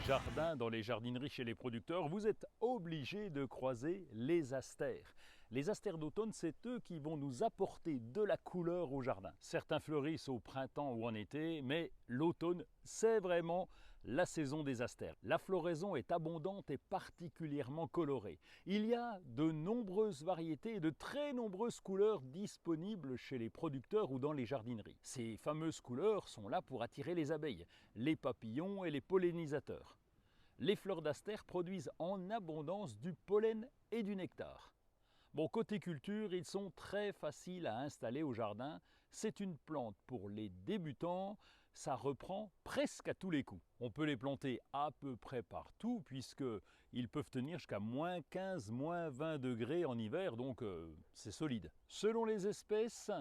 jardins, dans les jardineries chez les producteurs, vous êtes obligé de croiser les astères. Les astères d'automne, c'est eux qui vont nous apporter de la couleur au jardin. Certains fleurissent au printemps ou en été, mais l'automne, c'est vraiment la saison des astères. La floraison est abondante et particulièrement colorée. Il y a de nombreuses variétés et de très nombreuses couleurs disponibles chez les producteurs ou dans les jardineries. Ces fameuses couleurs sont là pour attirer les abeilles, les papillons et les pollinisateurs. Les fleurs d'astère produisent en abondance du pollen et du nectar. Bon, côté culture, ils sont très faciles à installer au jardin. C'est une plante pour les débutants, ça reprend presque à tous les coups. On peut les planter à peu près partout puisqu'ils peuvent tenir jusqu'à moins 15, moins 20 degrés en hiver, donc c'est solide. Selon les espèces,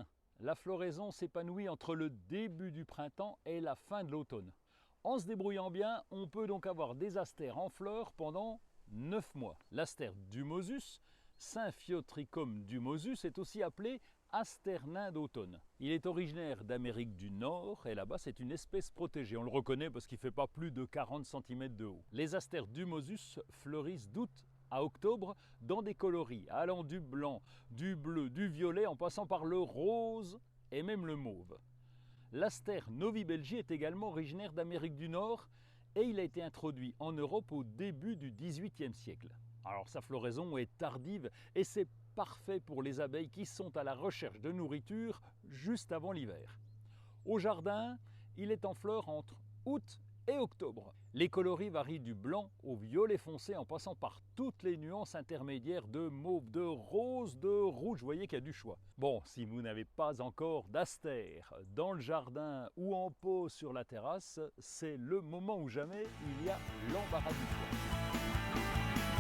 la floraison s'épanouit entre le début du printemps et la fin de l'automne. En se débrouillant bien, on peut donc avoir des astères en fleurs pendant 9 mois. L'astère dumosus, Symphyotrichum dumosus, est aussi appelé astère nain d'automne. Il est originaire d'Amérique du Nord et là-bas c'est une espèce protégée. On le reconnaît parce qu'il ne fait pas plus de 40 cm de haut. Les astères dumosus fleurissent d'août à octobre dans des coloris allant du blanc, du bleu, du violet en passant par le rose et même le mauve. L'astère novibelgi est également originaire d'Amérique du Nord et il a été introduit en Europe au début du XVIIIe siècle. Alors sa floraison est tardive et c'est parfait pour les abeilles qui sont à la recherche de nourriture juste avant l'hiver. Au jardin, il est en fleurs entre août et octobre. Les coloris varient du blanc au violet foncé en passant par toutes les nuances intermédiaires de mauve, de rose, de rouge. Vous voyez qu'il y a du choix. Bon, si vous n'avez pas encore d'astère dans le jardin ou en pot sur la terrasse, c'est le moment ou jamais, il y a l'embarras du choix.